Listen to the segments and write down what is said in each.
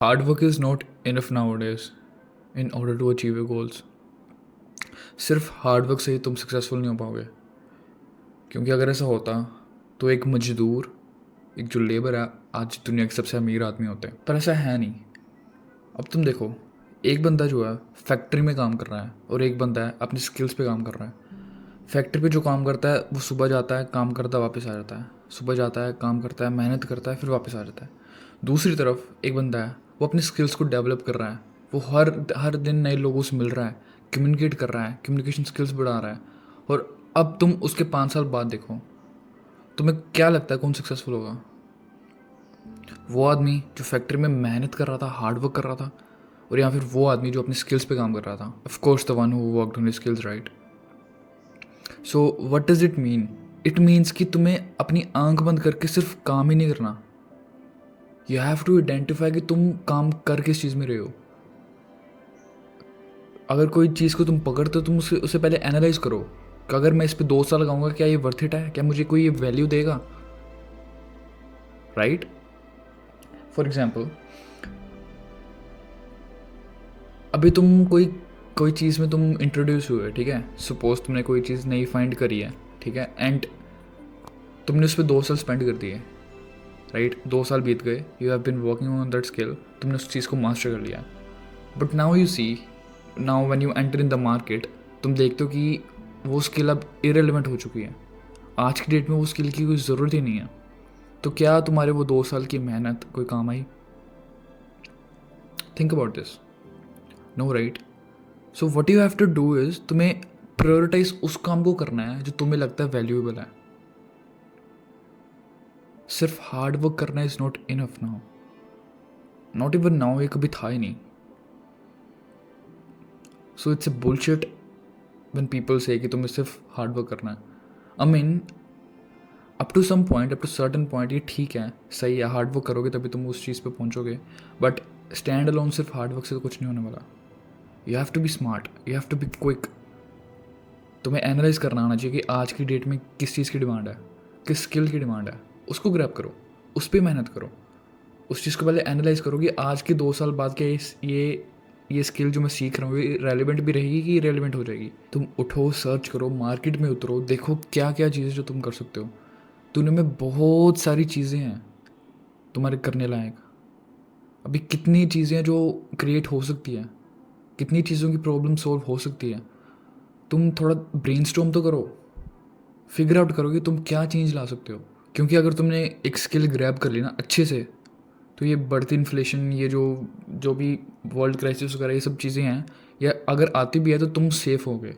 Hard work is not enough nowadays in order to achieve your goals. सिर्फ hard work से ही तुम successful नहीं हो पाओगे, क्योंकि अगर ऐसा होता तो एक मजदूर, एक जो लेबर है, आज दुनिया के सबसे अमीर आदमी होते हैं, पर ऐसा है नहीं। अब तुम देखो, एक बंदा जो है फैक्ट्री में काम कर रहा है और एक बंदा है अपनी स्किल्स पे काम कर रहा है। फैक्ट्री पे जो काम करता है वो सुबह जाता है, काम करता है, वापस आ जाता है, सुबह जाता है, काम करता है, मेहनत करता है, फिर वापस आ जाता है। दूसरी तरफ एक बंदा है, वो अपनी स्किल्स को डेवलप कर रहा है, वो हर हर दिन नए लोगों से मिल रहा है, कम्युनिकेट कर रहा है, कम्युनिकेशन स्किल्स बढ़ा रहा है। और अब तुम उसके 5 साल बाद देखो, तुम्हें क्या लगता है कौन सक्सेसफुल होगा? वो आदमी जो फैक्ट्री में मेहनत कर रहा था, हार्ड वर्क कर रहा था, और या फिर वो आदमी जो अपनी स्किल्स पे काम कर रहा था? Of course the one who worked on his skills, right? So what does it mean? It means कि तुम्हें अपनी आंख बंद करके सिर्फ काम ही नहीं करना। यू हैव टू आइडेंटिफाई कि तुम काम कर किस चीज़ में रहे हो। अगर कोई चीज़ को तुम पकड़ते हो, तुम उसे पहले एनालाइज करो कि अगर मैं इस पर 2 साल लगाऊंगा, क्या ये वर्थ इट है? क्या मुझे कोई ये वैल्यू देगा? राइट? फॉर एग्जाम्पल, अभी तुम कोई कोई चीज़ में तुम इंट्रोड्यूस हुए, ठीक है? सपोज तुमने कोई चीज़ नई फाइंड करी है, ठीक है, एंड तुमने उस पर 2 साल स्पेंड कर दिए, राइट? 2 साल बीत गए, you have been working on that skill, तुमने उस चीज़ को मास्टर कर लिया। But now you see, now when you enter in the market, तुम देखते हो कि वो स्किल अब इरेलीवेंट हो चुकी है। आज की डेट में वो स्किल की कोई ज़रूरत ही नहीं है। तो क्या तुम्हारे वो 2 साल की मेहनत कोई काम आई? Think about this. No, right? So what you have to do is, तुम्हें प्रायोरिटाइज उस काम को करना है जो तुम्हें लगता है वैल्यूएबल है। सिर्फ हार्ड वर्क करना is not enough now, not even now, ये कभी था ही नहीं। So it's a bullshit when people say कि तुम्हें सिर्फ हार्ड वर्क करना है। I mean, up to some point, up to certain point ये ठीक है, सही है, हार्ड वर्क करोगे तभी तुम उस चीज़ पे पहुंचोगे। बट स्टैंड अलोन सिर्फ हार्ड वर्क से तो कुछ नहीं होने वाला। You have to be smart, you have to be quick. तुम्हें एनालाइज करना आना चाहिए कि आज की डेट में किस चीज़ की डिमांड है, किस स्किल की डिमांड है, उसको ग्रैब करो, उस पर मेहनत करो। उस चीज़ को पहले एनालाइज करो कि आज के 2 साल बाद क्या ये स्किल जो मैं सीख रहा हूँ ये रेलिवेंट भी रहेगी कि रेलिवेंट हो जाएगी। तुम उठो, सर्च करो, मार्केट में उतरो, देखो क्या क्या चीज़ें जो तुम कर सकते हो। दुनिया में बहुत सारी चीज़ें हैं तुम्हारे करने लायक। अभी कितनी चीज़ें जो क्रिएट हो सकती हैं, कितनी चीज़ों की प्रॉब्लम सॉल्व हो सकती है। तुम थोड़ा ब्रेनस्टॉर्म तो करो, फिगर आउट करो कि तुम क्या चेंज ला सकते हो। क्योंकि अगर तुमने एक स्किल ग्रैब कर ली ना अच्छे से, तो ये बढ़ती इन्फ्लेशन, ये जो जो भी वर्ल्ड क्राइसिस वगैरह ये सब चीज़ें हैं, या अगर आती भी है तो तुम सेफ होगे।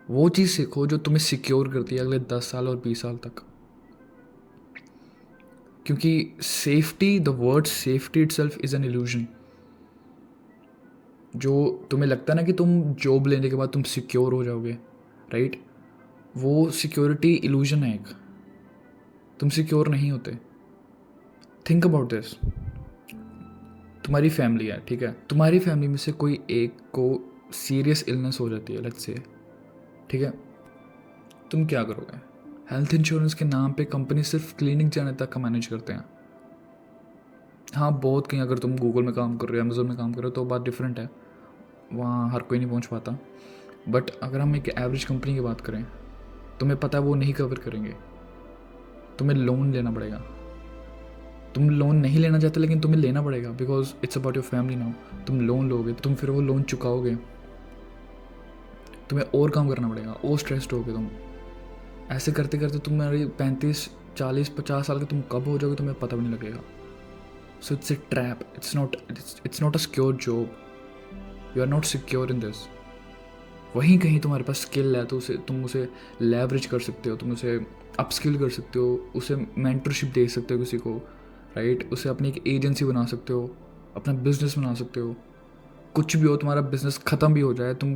वो चीज़ सीखो जो तुम्हें सिक्योर करती है अगले 10 साल और 20 साल तक। क्योंकि safety, the word safety itself is an illusion. जो तुम्हें लगता है ना कि तुम जॉब लेने के बाद तुम सिक्योर हो जाओगे, राइट? वो सिक्योरिटी इल्यूजन है एक। तुम सिक्योर नहीं होते। Think about this. तुम्हारी फैमिली है, ठीक है, तुम्हारी फैमिली में से कोई एक को सीरियस इलनेस हो जाती है, लेट्स से, ठीक है, तुम क्या करोगे? हेल्थ इंश्योरेंस के नाम पे कंपनी सिर्फ क्लिनिक जाने तक का मैनेज करते हैं। हाँ, बहुत कहीं अगर तुम गूगल में काम कर रहे हो, अमेजोन में काम कर रहे हो तो बात डिफरेंट है, वहाँ हर कोई नहीं पहुँच पाता। बट अगर हम एक एवरेज कंपनी की बात करें, तुम्हें पता है वो नहीं कवर करेंगे। तुम्हें लोन लेना पड़ेगा। तुम लोन नहीं लेना चाहते लेकिन तुम्हें लेना पड़ेगा, because it's about your family now. तुम लोन लोगे, तुम फिर वो लोन चुकाओगे, तुम्हें और काम करना पड़ेगा, और स्ट्रेस्ड होगे तुम। ऐसे करते करते तुम्हारी 35 40 50 साल के तुम कब हो जाओगे तुम्हें पता भी नहीं लगेगा। So it's a trap, it's not a secure job. You are not secure in this. वहीं कहीं तुम्हारे पास स्किल है तो तुम उसे लेवरेज कर सकते हो, तुम उसे अपस्किल कर सकते हो, उसे मेंटरशिप दे सकते हो किसी को, राइट? उसे अपनी एक एजेंसी बना सकते हो, अपना बिजनेस बना सकते हो। कुछ भी हो, तुम्हारा बिजनेस ख़त्म भी हो जाए, तुम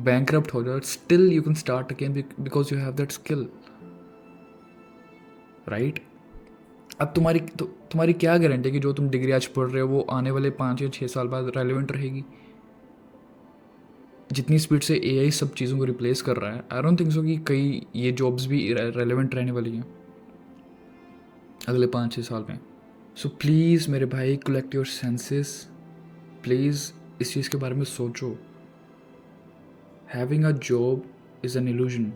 बैंकरप्ट हो जाओ, still you can start again because you have that skill, right? अब तुम्हारी क्या गारंटी है कि जो तुम डिग्री आज पढ़ रहे हो वो आने वाले 5 या 6 साल बाद रेलिवेंट रहेगी? जितनी स्पीड से एआई सब चीज़ों को रिप्लेस कर रहा है, आई डोंट थिंक सो कि कई ये जॉब्स भी रेलिवेंट रहने वाली हैं अगले 5 6 साल में। सो प्लीज़ मेरे भाई, कलेक्ट योर सेंसेस, प्लीज़ इस चीज़ के बारे में सोचो। Having a job is an illusion.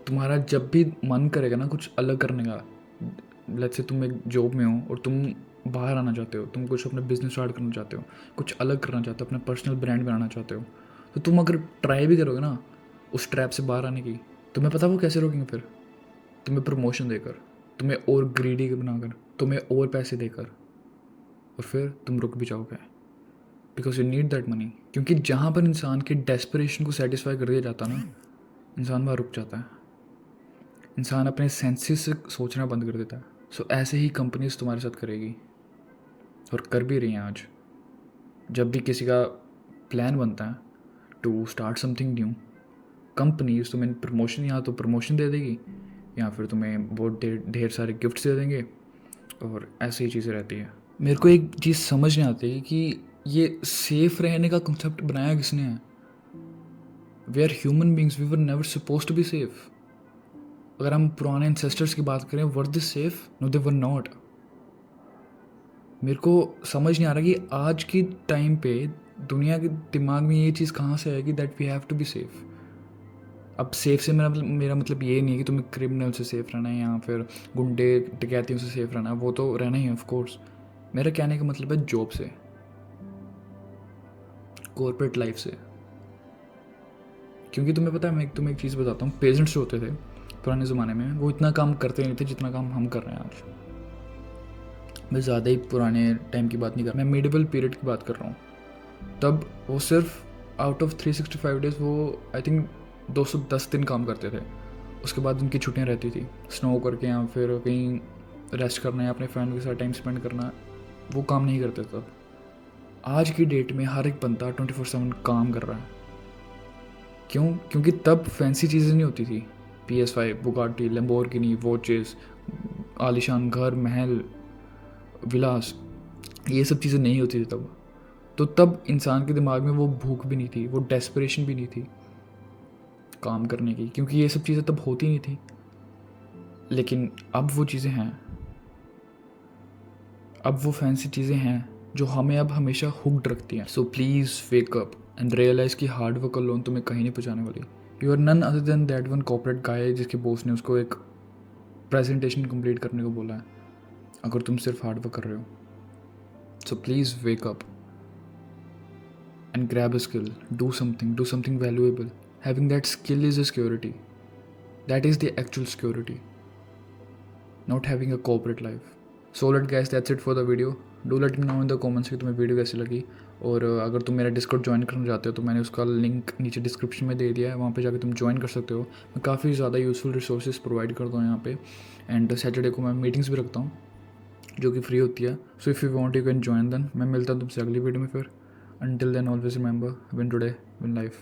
तुम्हारा जब भी मन करेगा ना कुछ अलग करने का, लेट्स से तुम एक जॉब में हो और तुम बाहर आना चाहते हो, तुम कुछ अपना बिजनेस स्टार्ट करना चाहते हो, कुछ अलग करना चाहते हो, अपना पर्सनल ब्रांड बनाना चाहते हो, तो तुम अगर ट्राई भी करोगे ना उस ट्रैप से बाहर आने की, तुम्हें पता वो कैसे रोकेंगे फिर? तुम्हें प्रमोशन देकर, तुम्हें और ग्रीडी बनाकर, तुम्हें और पैसे देकर, और फिर तुम रुक भी जाओगे because you need that money. क्योंकि जहाँ पर इंसान के डेस्परेशन को सेटिस्फाई कर दिया जाता ना, इंसान वहाँ रुक जाता है, इंसान अपने सेंसेस से सोचना बंद कर देता है। सो ऐसे ही कंपनीज तुम्हारे साथ करेगी और कर भी रही हैं आज। जब भी किसी का प्लान बनता है to start something new, companies तुम्हें प्रमोशन या तो प्रमोशन दे देगी या फिर तुम्हें बहुत ढेर सारे गिफ्ट्स दे देंगे, और ऐसी ही चीज़ें रहती है। मेरे को एक चीज़ समझ नहीं आती कि ये सेफ रहने का कंसेप्ट बनाया किसने है? We are human beings, we were never suppose to be safe. अगर हम पुराने एंसेस्टर्स की बात करें, were this safe? No, they were not. मेरे को समझ नहीं आ रहा कि आज की टाइम पे दुनिया के दिमाग में ये चीज़ कहाँ से आएगी that we have to be safe. अब सेफ से मेरा मतलब ये नहीं है कि तुम्हें क्रिमिनल से सेफ रहना है या फिर गुंडे डकैतियों से सेफ रहना है, वो तो रहना ही है ऑफ कोर्स। मेरा कहने का मतलब है जॉब से, कॉर्पोरेट लाइफ से। क्योंकि तुम्हें पता है, मैं तुम्हें एक चीज़ बताता हूँ, पेजेंट्स जो होते थे पुराने ज़माने में, वो इतना काम करते नहीं थे जितना काम हम कर रहे हैं आज। मैं ज़्यादा ही पुराने टाइम की बात नहीं कर रहा, मैं मिडिवल पीरियड की बात कर रहा हूँ। तब वो सिर्फ आउट ऑफ 365 डेज़ वो आई थिंक 210 दिन काम करते थे। उसके बाद उनकी छुट्टियाँ रहती थी, स्नो करके या फिर कहीं रेस्ट करना या अपने फैमिली के साथ टाइम स्पेंड करना, वो काम नहीं करते तब। आज की डेट में हर एक बंदा 24/7 काम कर रहा है। क्यों? क्योंकि तब फैंसी चीज़ें नहीं होती थी, PS5, बुगाटी, लैम्बोर्गिनी, वॉचेस, आलीशान घर, महल, विलास, ये सब चीज़ें नहीं होती थी तब। तो तब इंसान के दिमाग में वो भूख भी नहीं थी, वो डेस्परेशन भी नहीं थी काम करने की, क्योंकि ये सब चीज़ें तब होती नहीं थी। लेकिन अब वो चीज़ें हैं, अब वो फैंसी चीज़ें हैं जो हमें अब हमेशा हुक्ड रखती हैं। So please wake up and realise कि हार्ड वर्क अलोन तुम्हें कहीं नहीं पहुँचाने वाली। You are none other than that one corporate guy जिसके बॉस ने उसको एक प्रेजेंटेशन कंप्लीट करने को बोला है, अगर तुम सिर्फ हार्ड वर्क कर रहे हो। सो please wake up and grab a skill, do something valuable. Having that skill is a security. That is the actual security, not having a corporate life. So let guys, that's it for the video. Do let me know in the comments कि तुम्हें video कैसी लगी, और अगर तुम मेरा Discord join करना चाहते हो तो मैंने उसका लिंक नीचे डिस्क्रिप्शन में दे दिया है, वहाँ पे जाकर तुम ज्वाइन कर सकते हो। मैं काफ़ी ज़्यादा यूज़फुल रिसोर्सेज प्रोवाइड करता हूँ यहाँ पे, एंड सैटरडे को मैं मीटिंग्स भी रखता हूँ जो कि फ्री होती है। So if you want you can join then. मैं मिलता हूँ तुमसे अगली वीडियो में फिर। Until then, always remember, win today, win life.